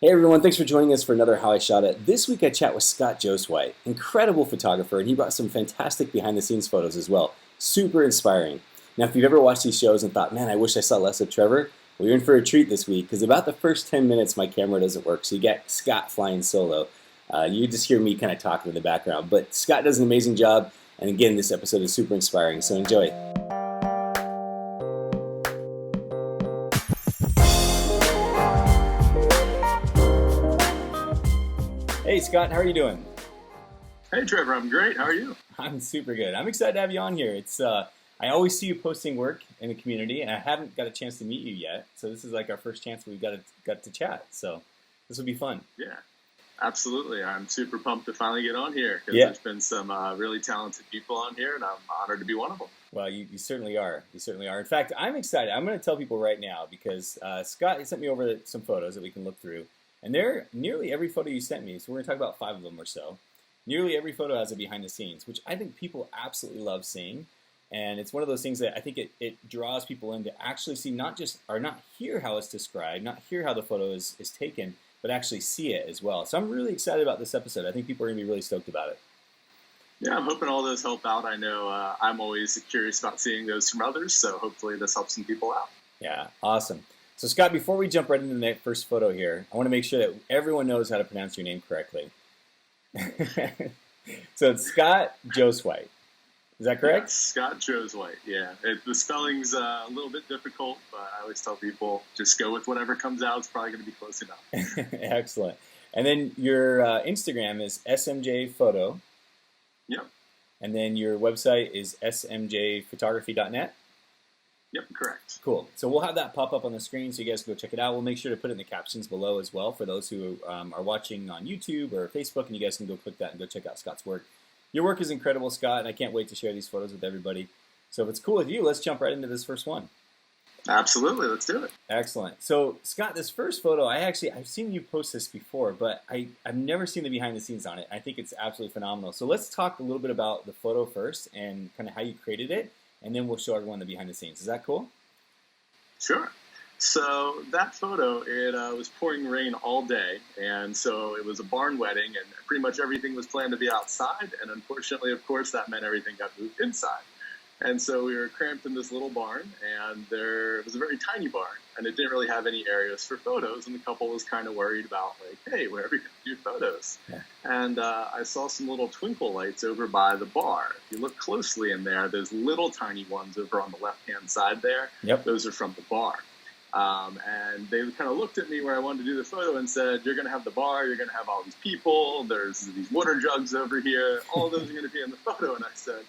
Hey everyone, thanks for joining us for another How I Shot It. This week I chat with Scott Josuweit, incredible photographer, and he brought some fantastic behind the scenes photos as well. Super inspiring. Now if you've ever watched these shows and thought, man, I wish I saw less of Trevor, well, you're in for a treat this week because about the first 10 minutes my camera doesn't work, so you get Scott flying solo. You just hear me kind of talking in the background, but Scott does an amazing job, and again, this episode is super inspiring, so enjoy. Hey Scott, how are you doing? Hey Trevor, I'm great. How are you? I'm super good. I'm excited to have you on here. I always see you posting work in the community, and I haven't got a chance to meet you yet. So this is like our first chance we got to chat. So this will be fun. Yeah, absolutely. I'm super pumped to finally get on here because there's been some really talented people on here, and I'm honored to be one of them. Well, you certainly are. You certainly are. In fact, I'm excited. I'm going to tell people right now because Scott sent me over some photos that we can look through. And they're nearly every photo you sent me, so we're going to talk about 5 of them or so. Nearly every photo has a behind the scenes, which I think people absolutely love seeing. And it's one of those things that I think it draws people in to actually see not hear how it's described, not hear how the photo is taken, but actually see it as well. So I'm really excited about this episode. I think people are going to be really stoked about it. Yeah, I'm hoping all those help out. I know I'm always curious about seeing those from others, so hopefully this helps some people out. Yeah, awesome. So Scott, before we jump right into the first photo here, I want to make sure that everyone knows how to pronounce your name correctly. So it's Scott Josuweit. Is that correct? Yeah, Scott Josuweit, yeah. The spelling's a little bit difficult, but I always tell people just go with whatever comes out. It's probably going to be close enough. Excellent. And then your Instagram is smjphoto. Yep. And then your website is smjphotography.net. Yep, correct. Cool. So we'll have that pop up on the screen so you guys can go check it out. We'll make sure to put it in the captions below as well for those who are watching on YouTube or Facebook, and you guys can go click that and go check out Scott's work. Your work is incredible, Scott, and I can't wait to share these photos with everybody. So if it's cool with you, let's jump right into this first one. Absolutely, let's do it. Excellent. So Scott, this first photo, I've seen you post this before, but I've never seen the behind the scenes on it. I think it's absolutely phenomenal. So let's talk a little bit about the photo first and kind of how you created it. And then we'll show everyone the behind the scenes. Is that cool? Sure. So that photo, it was pouring rain all day, and so it was a barn wedding, and pretty much everything was planned to be outside, and unfortunately, of course, that meant everything got moved inside. And so we were cramped in this little barn, and it was a very tiny barn, and it didn't really have any areas for photos, and the couple was kind of worried about, like, hey, where are we going to do photos? Yeah. And I saw some little twinkle lights over by the bar. If you look closely in there, there's little tiny ones over on the left-hand side there. Yep. Those are from the bar. And they kind of looked at me where I wanted to do the photo and said, you're going to have the bar, you're going to have all these people, there's these water jugs over here, all those are going to be in the photo. And I said,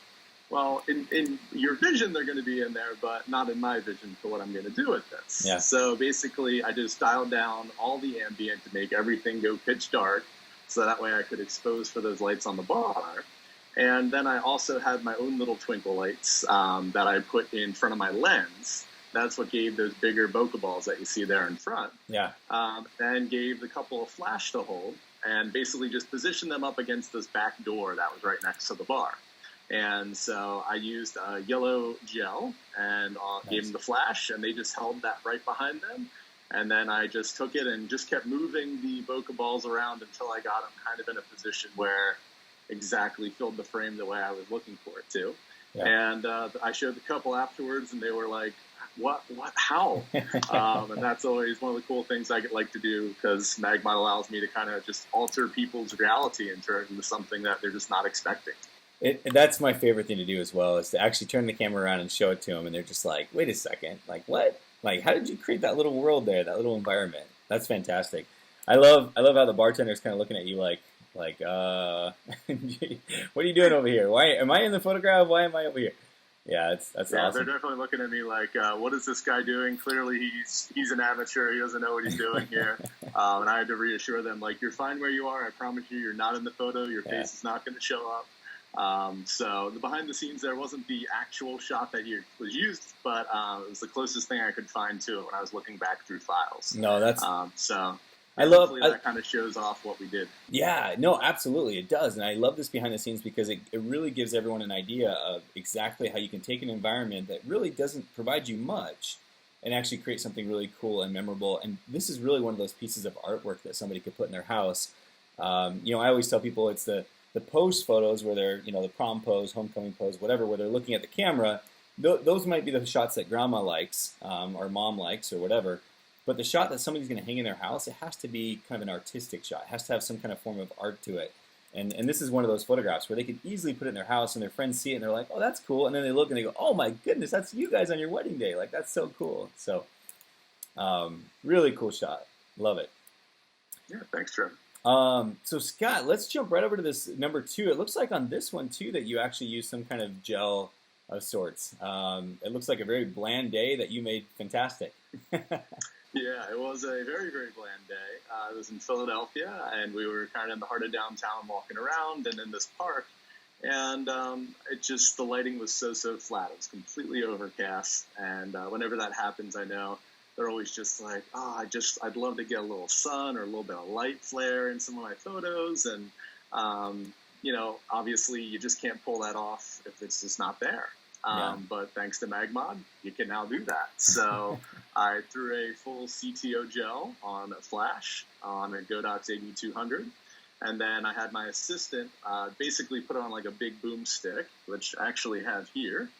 well, in your vision, they're going to be in there, but not in my vision for what I'm going to do with this. Yeah. So basically, I just dialed down all the ambient to make everything go pitch dark, so that way I could expose for those lights on the bar. And then I also had my own little twinkle lights that I put in front of my lens. That's what gave those bigger bokeh balls that you see there in front. Yeah. And gave the couple a flash to hold, and basically just positioned them up against this back door that was right next to the bar. And so I used a yellow gel and gave them the flash, and they just held that right behind them. And then I just took it and just kept moving the bokeh balls around until I got them kind of in a position where exactly filled the frame the way I was looking for it to. Yeah. And I showed the couple afterwards, and they were like, what, how? And that's always one of the cool things I like to do, because MagMod allows me to kind of just alter people's reality and turn into something that they're just not expecting. That's my favorite thing to do as well, is to actually turn the camera around and show it to them, and they're just like, wait a second, like what? Like, how did you create that little world there, that little environment? That's fantastic. I love how the bartender's kind of looking at you like, what are you doing over here? Why am I in the photograph? Why am I over here? Yeah, that's awesome. Yeah, they're definitely looking at me like, what is this guy doing? Clearly, he's an amateur. He doesn't know what he's doing here. And I had to reassure them, like, you're fine where you are. I promise you, you're not in the photo. Your face is not going to show up. So the behind the scenes there wasn't the actual shot that was used, but it was the closest thing I could find to it when I was looking back through files. No, that's so. I love that kind of shows off what we did. Yeah, no, absolutely, it does, and I love this behind the scenes because it really gives everyone an idea of exactly how you can take an environment that really doesn't provide you much and actually create something really cool and memorable. And this is really one of those pieces of artwork that somebody could put in their house. You know, I always tell people it's the pose photos where they're, you know, the prom pose, homecoming pose, whatever, where they're looking at the camera. Those might be the shots that grandma likes or mom likes or whatever. But the shot that somebody's going to hang in their house, it has to be kind of an artistic shot. It has to have some kind of form of art to it. And this is one of those photographs where they could easily put it in their house and their friends see it and they're like, oh, that's cool. And then they look and they go, oh my goodness, that's you guys on your wedding day. Like, that's so cool. So really cool shot. Love it. Yeah, thanks, Trevor. So Scott, let's jump right over to this number 2. It looks like on this one too that you actually used some kind of gel of sorts. It looks like a very bland day that you made fantastic. Yeah, it was a very, very bland day. I was in Philadelphia, and we were kind of in the heart of downtown walking around and in this park. And the lighting was so flat. It was completely overcast. And whenever that happens, I know they're always just like, I'd love to get a little sun or a little bit of light flare in some of my photos. And, you know, obviously you just can't pull that off if it's just not there. But thanks to MagMod, you can now do that. So I threw a full CTO gel on a flash on a Godox 8200. And then I had my assistant basically put on like a big boomstick, which I actually have here.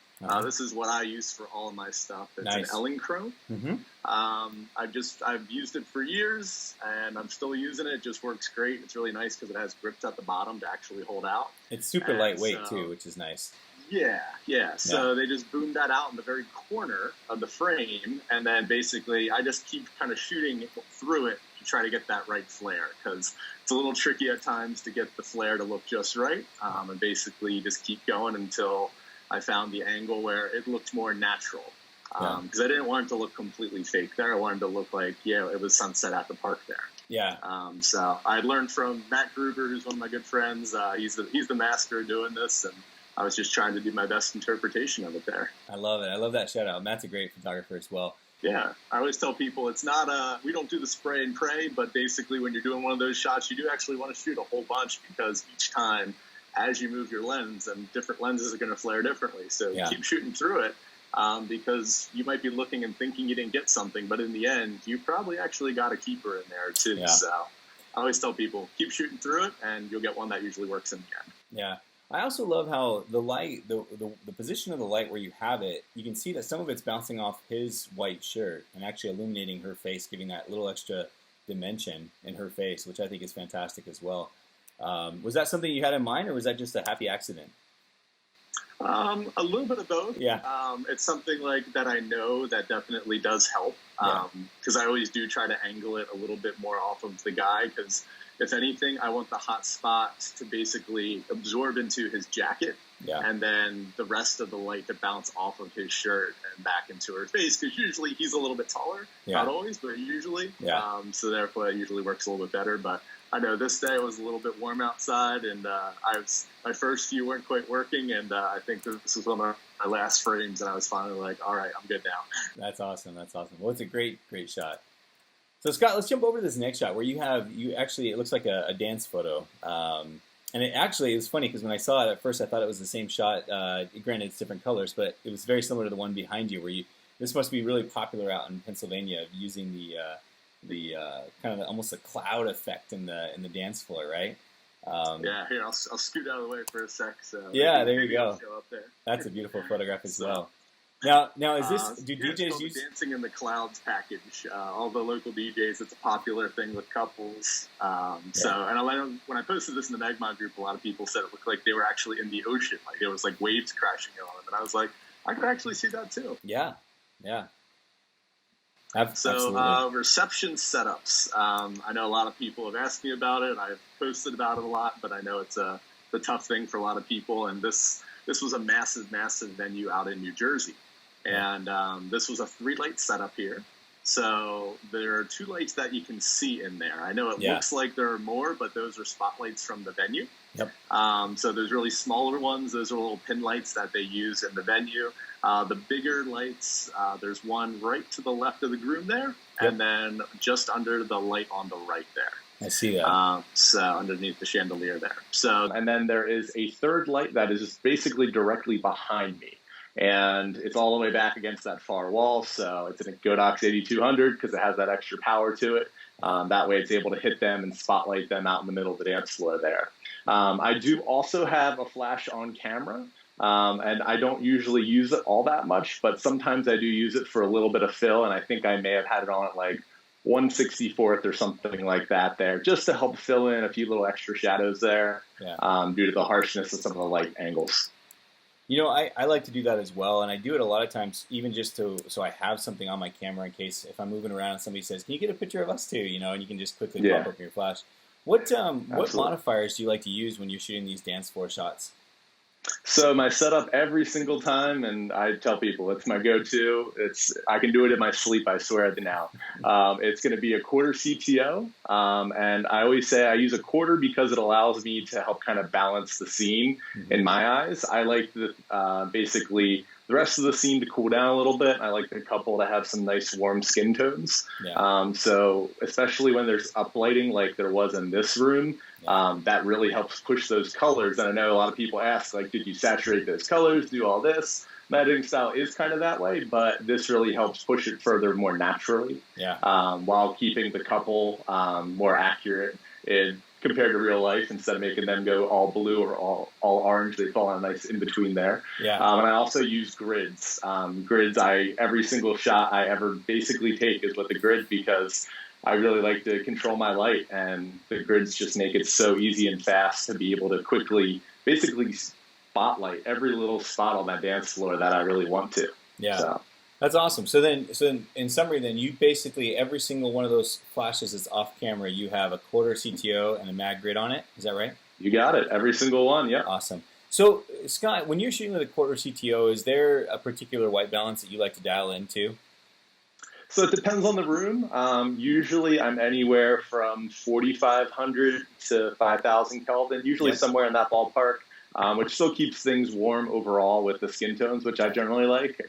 This is what I use for all of my stuff. It's nice. An Elling-Chrome. Mm-hmm. I've used it for years, and I'm still using it. It just works great. It's really nice because it has grips at the bottom to actually hold out. It's super lightweight too, which is nice. Yeah. So they just boomed that out in the very corner of the frame, and then basically I just keep kind of shooting through it to try to get that right flare, because it's a little tricky at times to get the flare to look just right. And basically you just keep going until I found the angle where it looked more natural. Because I didn't want it to look completely fake there. I wanted to look like, it was sunset at the park there. Yeah. So I learned from Matt Gruber, who's one of my good friends. He's the master of doing this, and I was just trying to do my best interpretation of it there. I love it. I love that shout out. Matt's a great photographer as well. Yeah. I always tell people it's not we don't do the spray and pray, but basically when you're doing one of those shots, you do actually want to shoot a whole bunch, because each time as you move your lens, and different lenses are going to flare differently. So keep shooting through it, because you might be looking and thinking you didn't get something, but in the end, you probably actually got a keeper in there too. Yeah. So I always tell people, keep shooting through it, and you'll get one that usually works in the end. Yeah. I also love how the light, the position of the light where you have it, you can see that some of it's bouncing off his white shirt and actually illuminating her face, giving that little extra dimension in her face, which I think is fantastic as well. Was that something you had in mind, or was that just a happy accident? A little bit of both. Yeah. It's something like that I know that definitely does help, because I always do try to angle it a little bit more off of the guy, because if anything, I want the hot spot to basically absorb into his jacket, and then the rest of the light to bounce off of his shirt and back into her face, because usually he's a little bit taller. Not always, but usually. So therefore it usually works a little bit better. But I know this day was a little bit warm outside, and my first few weren't quite working, and I think this was one of my last frames, and I was finally like, all right, I'm good now. That's awesome. Well, it's a great shot. So Scott, let's jump over to this next shot where you actually, it looks like a dance photo. And it actually is funny because when I saw it at first, I thought it was the same shot. Granted, it's different colors, but it was very similar to the one behind you, where this must be really popular out in Pennsylvania, using the kind of almost a cloud effect in the dance floor, right? Here, I'll scoot out of the way for a sec. So there you go. Show up there. That's a beautiful photograph as well. Now is this, do DJs use... Dancing in the Clouds package. All the local DJs, it's a popular thing with couples. And when I posted this in the MagMod group, a lot of people said it looked like they were actually in the ocean. Like there was like waves crashing on them. And I was like, I could actually see that too. Yeah. So reception setups. I know a lot of people have asked me about it. I've posted about it a lot, but I know it's a tough thing for a lot of people. And this was a massive, massive venue out in New Jersey. And this was a 3-light setup here. So there are 2 lights that you can see in there. I know it looks like there are more, but those are spotlights from the venue. Yep. So there's really smaller ones. Those are little pin lights that they use in the venue. The bigger lights, there's one right to the left of the groom there, and then just under the light on the right there. I see that. So underneath the chandelier there. So, and then there is a 3rd light that is just basically directly behind me. and it's all the way back against that far wall. So it's a Godox 8200 because it has that extra power to it. That way it's able to hit them and spotlight them out in the middle of the dance floor there. I do also have a flash on camera, and I don't usually use it all that much, but sometimes I do use it for a little bit of fill, and I think I may have had it on at like 1/64th or something like that there, just to help fill in a few little extra shadows there, due to the harshness of some of the light angles. You know, I like to do that as well, and I do it a lot of times, even just so I have something on my camera in case if I'm moving around and somebody says, "Can you get a picture of us too?" You know, and you can just quickly pop up your flash. What modifiers do you like to use when you're shooting these dance floor shots? So my setup every single time, and I tell people it's my go-to. I can do it in my sleep, I swear now. It's going to be a quarter CTO, and I always say I use a quarter because it allows me to help kind of balance the scene in my eyes. I like basically the rest of the scene to cool down a little bit. I like the couple to have some nice warm skin tones. So especially when there's uplighting like there was in this room, that really helps push those colors. And I know a lot of people ask, like, did you saturate those colors, do all this? My editing style is kind of that way, but this really helps push it further more naturally, while keeping the couple more accurate compared to real life. Instead of making them go all blue or all orange, they fall on a nice in between there. And I also use grids. Every single shot I ever basically take is with a grid because I really like to control my light, and the grids just make it so easy and fast to be able to quickly basically spotlight every little spot on that dance floor that I really want to. So. That's awesome. So then in summary, then you basically every single one of those flashes that's off camera, you have a quarter CTO and a MagGrid on it. Is that right? You got it. Every single one. Yeah. Awesome. So Scott, when you're shooting with a quarter CTO, is there a particular white balance that you like to dial into? So it depends on the room. Usually I'm anywhere from 4,500 to 5,000 Kelvin, usually somewhere in that ballpark, which still keeps things warm overall with the skin tones, which I generally like.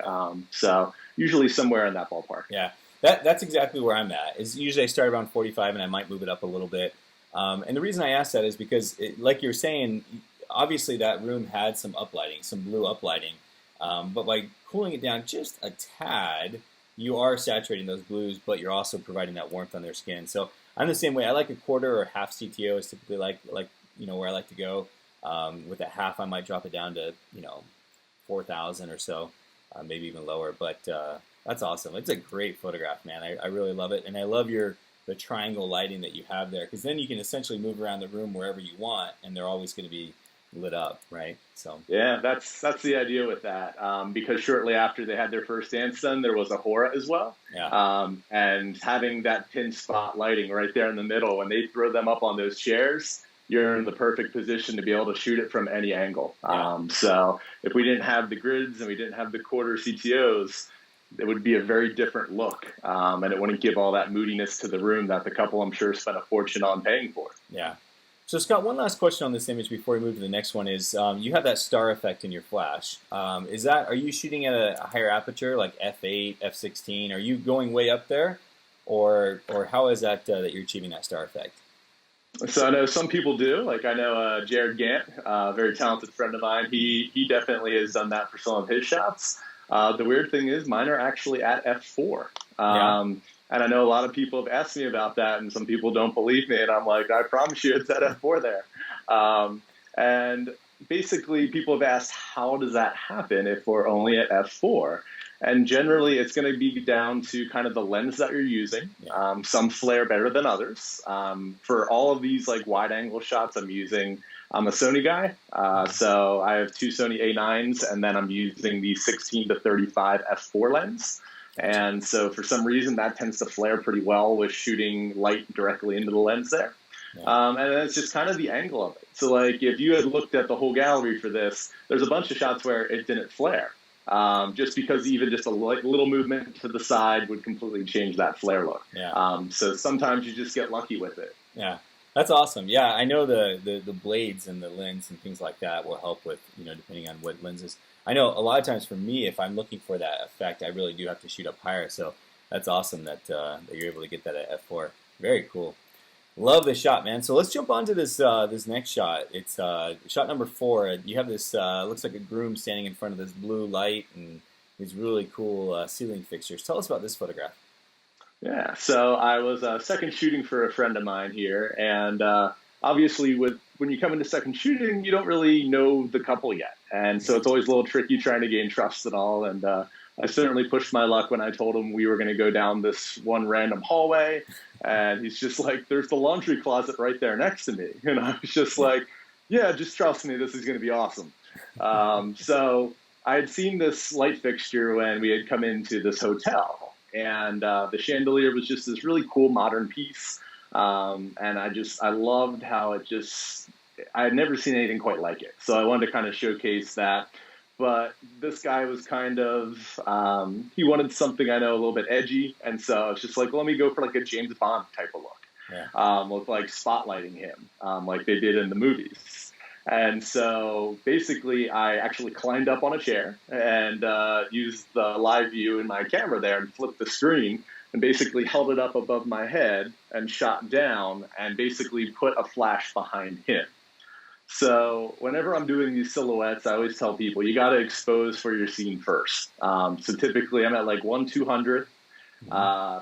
So usually somewhere in that ballpark. Yeah, that's exactly where I'm at. Is usually I start around 45 and I might move it up a little bit. And the reason I ask that is because, like you're saying, obviously that room had some uplighting, some blue uplighting. But by cooling it down just a tad, you are saturating those blues, but you're also providing that warmth on their skin. So I'm the same way. I like a quarter or half CTO is typically like where I like to go. With a half, I might drop it down to 4,000 or so, maybe even lower. But that's awesome. It's a great photograph, man. I really love it, and I love the triangle lighting that you have there, because then you can essentially move around the room wherever you want, and they're always going to be lit up, right? So yeah, that's the idea with that. Because shortly after they had their first dance done, there was a hora as well. And having that pin spot lighting right there in the middle, when they throw them up on those chairs, you're in the perfect position to be able to shoot it from any angle. So if we didn't have the grids and we didn't have the quarter CTOs, it would be a very different look, and it wouldn't give all that moodiness to the room that the couple, I'm sure, spent a fortune on paying for. Yeah. So Scott, one last question on this image before we move to the next one is, you have that star effect in your flash. Are you shooting at a higher aperture, like f8, f16? Are you going way up there, or how is that that you're achieving that star effect? So I know some people do. Like I know Jared Gant, a very talented friend of mine. He definitely has done that for some of his shots. The weird thing is mine are actually at f4. And I know a lot of people have asked me about that, and some people don't believe me. And I'm like, I promise you it's at f4 there. And basically people have asked, how does that happen if we're only at f4? And generally, it's going to be down to kind of the lens that you're using. Some flare better than others. For all of these like wide-angle shots, I'm a Sony guy. So I have two Sony A9s, and then I'm using the 16 to 35 f4 lens. And so for some reason, that tends to flare pretty well with shooting light directly into the lens there. And then it's just kind of the angle of it. So like if you had looked at the whole gallery for this, there's a bunch of shots where it didn't flare. Just because even just a little movement to the side would completely change that flare look. So sometimes you just get lucky with it. Yeah, that's awesome. Yeah, I know the blades and the lens and things like that will help with, depending on what lenses. I know a lot of times for me, if I'm looking for that effect, I really do have to shoot up higher. So that's awesome that you're able to get that at f4. Very cool. Love this shot, man. So let's jump on to this next shot. It's shot number 4. You have this looks like a groom standing in front of this blue light and these really cool ceiling fixtures. Tell us about this photograph. Yeah, so I was second shooting for a friend of mine here, and obviously when you come into second shooting, you don't really know the couple yet, and so it's always a little tricky trying to gain trust and all, and I certainly pushed my luck when I told him we were going to go down this one random hallway, and he's just like, there's the laundry closet right there next to me, and I was just like, yeah, just trust me, this is going to be awesome. So I had seen this light fixture when we had come into this hotel, and the chandelier was just this really cool modern piece, and I loved how I had never seen anything quite like it, so I wanted to kind of showcase that. But this guy was kind of, he wanted something I know a little bit edgy, and so it's just like, let me go for like a James Bond type of look, with like spotlighting him, like they did in the movies. And so basically I actually climbed up on a chair and used the live view in my camera there and flipped the screen and basically held it up above my head and shot down and basically put a flash behind him. So whenever I'm doing these silhouettes, I always tell people, you got to expose for your scene first. So typically I'm at like 1/200,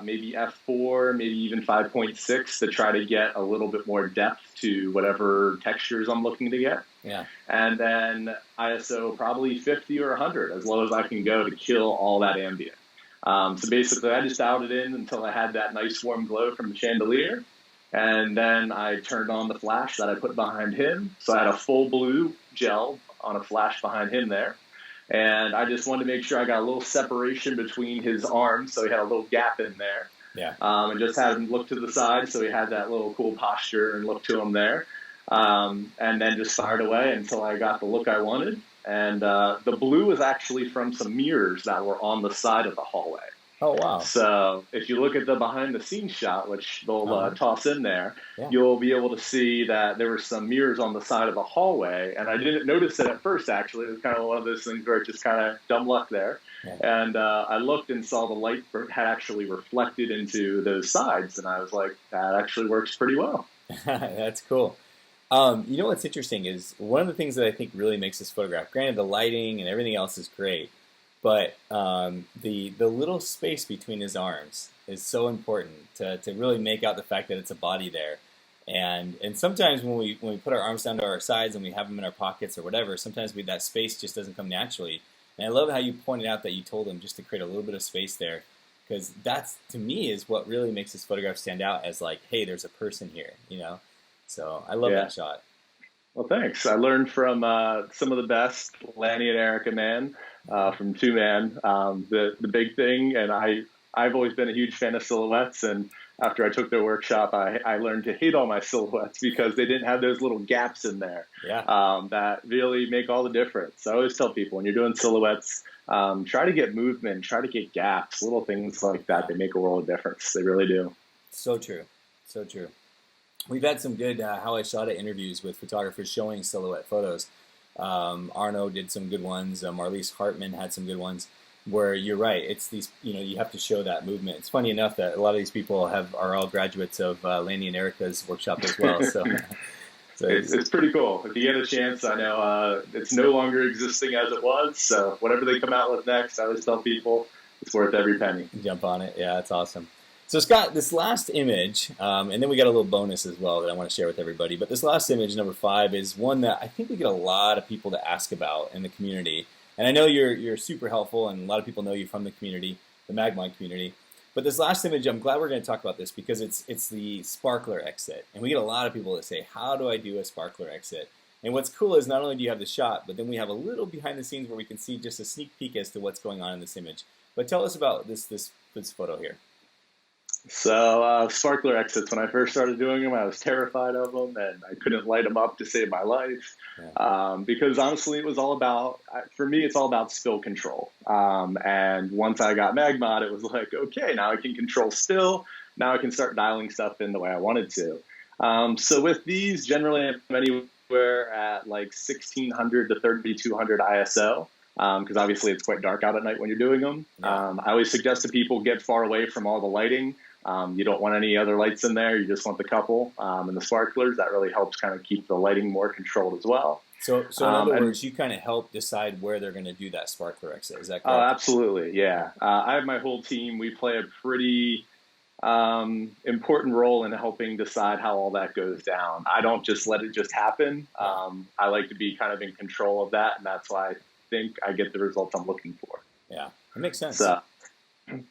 maybe f4, maybe even 5.6 to try to get a little bit more depth to whatever textures I'm looking to get. Yeah. And then ISO probably 50 or 100, as low as I can go to kill all that ambient. So basically I just dialed it in until I had that nice warm glow from the chandelier. And then I turned on the flash that I put behind him. So I had a full blue gel on a flash behind him there. And I just wanted to make sure I got a little separation between his arms, so he had a little gap in there. Yeah. And just had him look to the side, so he had that little cool posture and look to him there. And then just fired away until I got the look I wanted. And the blue was actually from some mirrors that were on the side of the hallway. Oh, wow. So if you look at the behind-the-scenes shot, which they'll toss in there, yeah. You'll be able to see that there were some mirrors on the side of the hallway. And I didn't notice it at first, actually. It was kind of one of those things where it just kind of dumb luck there. Yeah. And I looked and saw the light had actually reflected into those sides. And I was like, that actually works pretty well. That's cool. You know what's interesting is one of the things that I think really makes this photograph, granted the lighting and everything else is great, but the little space between his arms is so important to really make out the fact that it's a body there. And sometimes when we put our arms down to our sides and we have them in our pockets or whatever, sometimes that space just doesn't come naturally. And I love how you pointed out that you told him just to create a little bit of space there, because that's, to me, is what really makes this photograph stand out as like, hey, there's a person here, you know? So I love that shot. Well, thanks. I learned from some of the best, Lanny and Erica, man. From Two Man, the big thing, and I've always been a huge fan of silhouettes, and after I took their workshop, I learned to hate all my silhouettes because they didn't have those little gaps in there that really make all the difference. I always tell people, when you're doing silhouettes, try to get movement, try to get gaps, little things like that. They make a world of difference. They really do. So true. So true. We've had some good How I Shot It interviews with photographers showing silhouette photos. Arno did some good ones. Marlise Hartman had some good ones. Where you're right, it's these. You have to show that movement. It's funny enough that a lot of these people are all graduates of Lanny and Erica's workshop as well. So, it's pretty cool. If you get a chance, I know it's no longer existing as it was. So whatever they come out with next, I always tell people it's worth every penny. Jump on it. Yeah, that's awesome. So Scott, this last image, and then we got a little bonus as well that I want to share with everybody. But this last image, number 5, is one that I think we get a lot of people to ask about in the community. And I know you're super helpful, and a lot of people know you from the community, the MagMod community. But this last image, I'm glad we're going to talk about this because it's the sparkler exit. And we get a lot of people that say, how do I do a sparkler exit? And what's cool is not only do you have the shot, but then we have a little behind the scenes where we can see just a sneak peek as to what's going on in this image. But tell us about this photo here. So sparkler exits, when I first started doing them, I was terrified of them, and I couldn't light them up to save my life because honestly, it was all about, for me, it's all about spill control. And once I got MagMod, it was like, okay, now I can control spill. Now I can start dialing stuff in the way I wanted to. So with these, generally I'm anywhere at like 1600 to 3200 ISO. Because obviously it's quite dark out at night when you're doing them. I always suggest to people get far away from all the lighting. You don't want any other lights in there. You just want the couple and the sparklers. That really helps kind of keep the lighting more controlled as well. So in other words, you kind of help decide where they're going to do that sparkler exit. Is that correct? Oh, absolutely, yeah. I have my whole team. We play a pretty important role in helping decide how all that goes down. I don't just let it just happen. I like to be kind of in control of that, and that's why I think I get the results I'm looking for. Yeah, that makes sense. So,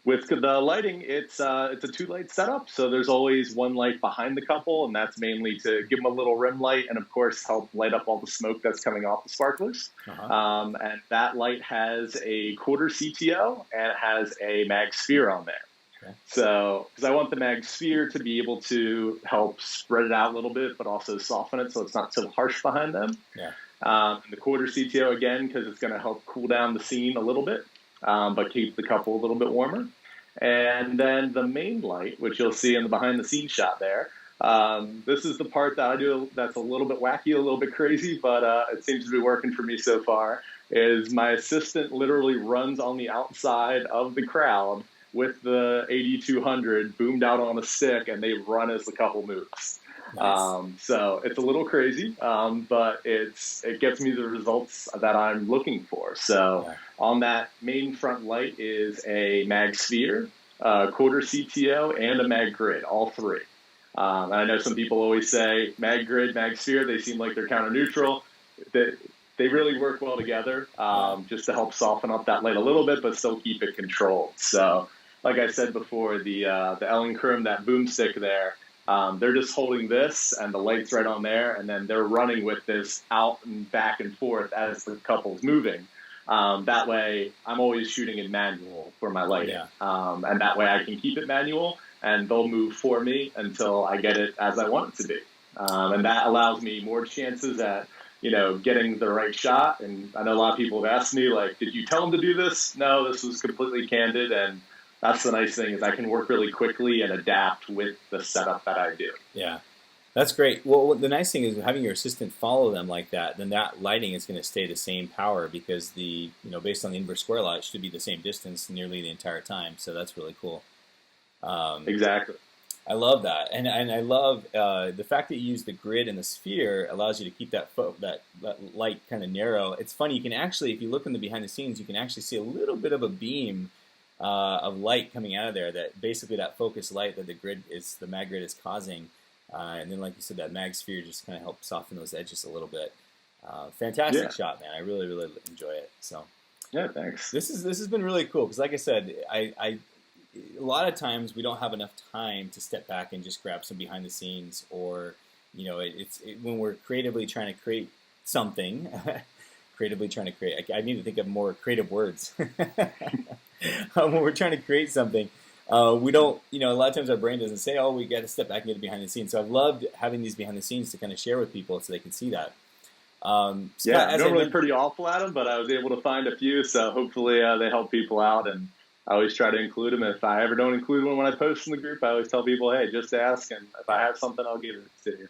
with the lighting, it's a 2-light setup, so there's always one light behind the couple, and that's mainly to give them a little rim light and, of course, help light up all the smoke that's coming off the sparklers. And that light has a 1/4 CTO, and it has a MagSphere on there. Okay. So, because I want the MagSphere to be able to help spread it out a little bit, but also soften it so it's not so harsh behind them. Yeah. And the 1/4 CTO, again, because it's going to help cool down the scene a little bit. But keep the couple a little bit warmer. And then the main light, which you'll see in the behind-the-scenes shot there, this is the part that I do that's a little bit wacky, a little bit crazy, but it seems to be working for me so far, is my assistant literally runs on the outside of the crowd with the 8200 boomed out on a stick, and they run as the couple moves. Nice. So it's a little crazy, but it gets me the results that I'm looking for. So on that main front light is a MagSphere, 1/4 CTO, and a MagGrid, all three. And I know some people always say MagGrid, MagSphere, they seem like they're counter neutral. They really work well together, just to help soften up that light a little bit, but still keep it controlled. So like I said before, the Ellenchrome, that boomstick there, they're just holding this and the light's right on there, and then they're running with this out and back and forth as the couple's moving. That way I'm always shooting in manual for my lighting. And that way I can keep it manual and they'll move for me until I get it as I want it to be. And that allows me more chances at, getting the right shot. And I know a lot of people have asked me, like, did you tell them to do this? No, this was completely candid, and that's the nice thing is I can work really quickly and adapt with the setup that I do. Yeah, that's great. Well, the nice thing is having your assistant follow them like that, then that lighting is going to stay the same power because based on the inverse square law, it should be the same distance nearly the entire time. So that's really cool. Exactly. I love that, and I love the fact that you use the grid and the sphere allows you to keep that light kind of narrow. It's funny, you can actually, if you look in the behind the scenes, you can actually see a little bit of a beam of light coming out of there. That basically that focus light that the MagGrid is causing, and then like you said, that MagSphere just kind of helps soften those edges a little bit. Fantastic shot, man! I really enjoy it. So yeah, thanks. This has been really cool because, like I said, a lot of times we don't have enough time to step back and just grab some behind the scenes, or when we're creatively trying to create something. I need to think of more creative words. When we're trying to create something, we don't, a lot of times our brain doesn't say, oh, we got to step back and get behind the scenes. So I've loved having these behind the scenes to kind of share with people so they can see that. I'm normally pretty awful at them, but I was able to find a few, so hopefully they help people out, and I always try to include them. If I ever don't include one when I post in the group, I always tell people, hey, just ask, and if I have something, I'll give it to you.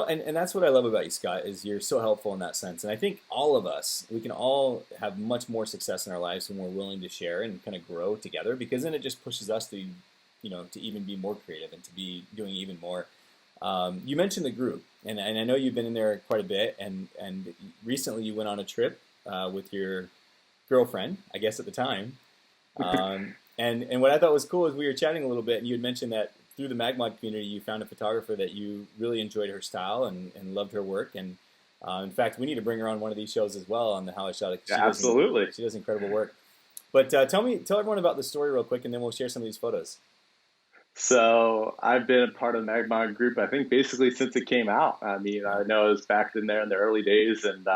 And that's what I love about you, Scott, is you're so helpful in that sense. And I think all of us, we can all have much more success in our lives when we're willing to share and kind of grow together, because then it just pushes us to, to even be more creative and to be doing even more. You mentioned the group, and I know you've been in there quite a bit, and recently you went on a trip with your girlfriend, I guess at the time. And what I thought was cool is we were chatting a little bit, and you had mentioned that through the MagMod community, you found a photographer that you really enjoyed her style and loved her work. And in fact, we need to bring her on one of these shows as well on the How I Shot It. Absolutely. She does incredible work. But tell everyone about the story real quick, and then we'll share some of these photos. So I've been a part of the MagMod group, I think, basically since it came out. I mean, I know it was back in there in the early days, and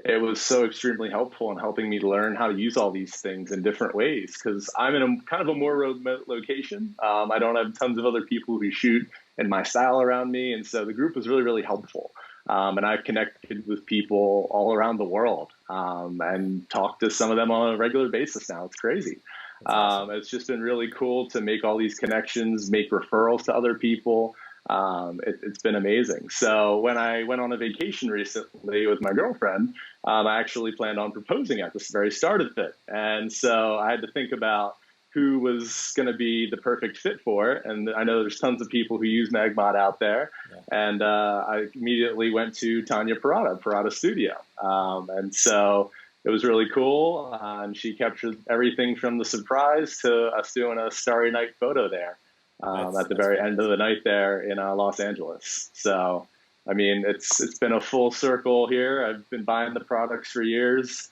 it was so extremely helpful in helping me learn how to use all these things in different ways, because I'm in a kind of a more remote location. I don't have tons of other people who shoot in my style around me, and so the group was really helpful. And I've connected with people all around the world and talked to some of them on a regular basis now. It's crazy. Awesome. It's just been really cool to make all these connections, make referrals to other people. It's been amazing. So when I went on a vacation recently with my girlfriend, I actually planned on proposing at the very start of it. And so I had to think about who was going to be the perfect fit for it. And I know there's tons of people who use MagMod out there. Yeah. And I immediately went to Tanya Parada Studio. And so it was really cool. And she captured everything from the surprise to us doing a Starry Night photo there at the very end of the night there in Los Angeles. So, I mean, it's been a full circle here. I've been buying the products for years.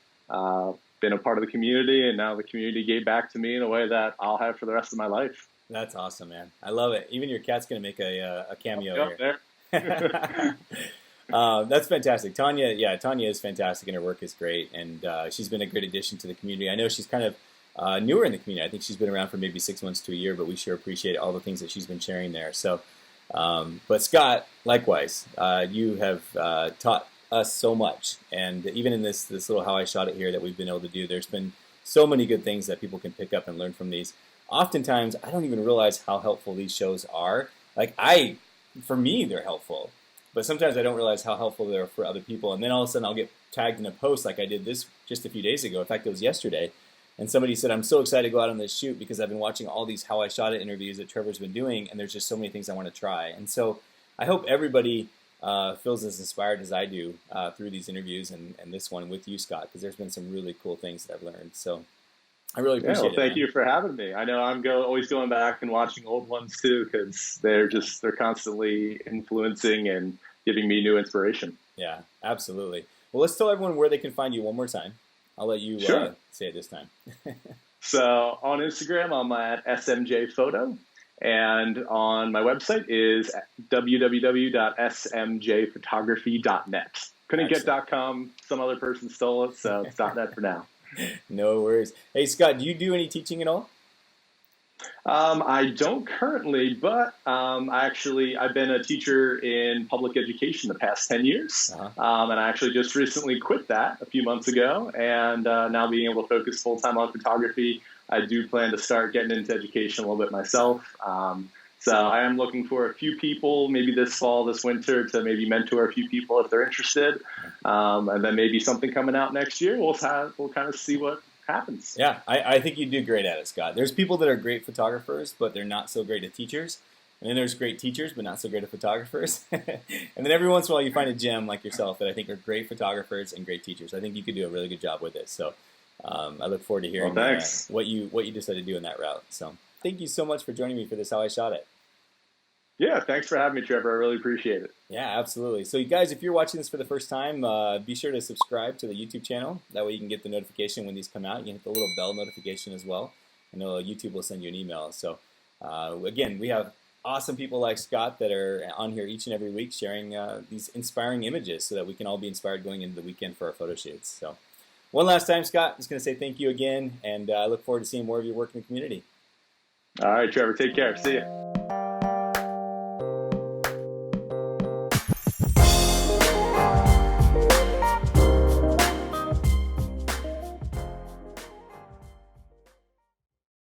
Been a part of the community, and now the community gave back to me in a way that I'll have for the rest of my life. That's awesome, man. I love it. Even your cat's going to make a cameo here. There. That's fantastic. Tanya is fantastic, and her work is great, and she's been a great addition to the community. I know she's kind of newer in the community. I think she's been around for maybe 6 months to a year, but we sure appreciate all the things that she's been sharing there. So, but Scott, likewise, you have taught us so much, and even in this little How I Shot It here that we've been able to do, there's been so many good things that people can pick up and learn from these. Oftentimes, I don't even realize how helpful these shows are. For me, they're helpful, but sometimes I don't realize how helpful they're for other people, and then all of a sudden I'll get tagged in a post like I did this just a few days ago. In fact, it was yesterday, and somebody said, I'm so excited to go out on this shoot because I've been watching all these How I Shot It interviews that Trevor's been doing, and there's just so many things I want to try. And so I hope everybody feels as inspired as I do through these interviews and this one with you, Scott, because there's been some really cool things that I've learned. So I really appreciate it. Thank you for having me. I know I'm always going back and watching old ones too, because they're constantly influencing and giving me new inspiration. Yeah, absolutely. Well, let's tell everyone where they can find you one more time. I'll let you say it this time. So on Instagram, I'm at smjphoto. And on my website is www.smjphotography.net. Couldn't get .com. Some other person stole it, so it's .net for now. No worries. Hey, Scott, do you do any teaching at all? I don't currently, but I've been a teacher in public education the past 10 years. And I actually just recently quit that a few months ago, and now being able to focus full-time on photography, I do plan to start getting into education a little bit myself. So I am looking for a few people, maybe this fall, this winter, to maybe mentor a few people if they're interested. And then maybe something coming out next year. We'll kind of see what happens. Yeah, I think you do great at it, Scott. There's people that are great photographers, but they're not so great at teachers. And then there's great teachers, but not so great at photographers. And then every once in a while you find a gem like yourself that I think are great photographers and great teachers. I think you could do a really good job with it. So I look forward to hearing what you decided to do in that route. So thank you so much for joining me for this How I Shot It. Yeah, thanks for having me, Trevor. I really appreciate it. Yeah, absolutely. So you guys, if you're watching this for the first time, be sure to subscribe to the YouTube channel. That way you can get the notification when these come out. You can hit the little bell notification as well. I know YouTube will send you an email. So again, we have awesome people like Scott that are on here each and every week sharing these inspiring images so that we can all be inspired going into the weekend for our photo shoots. So one last time, Scott, I'm just going to say thank you again, and I look forward to seeing more of your work in the community. All right, Trevor, take care. See you.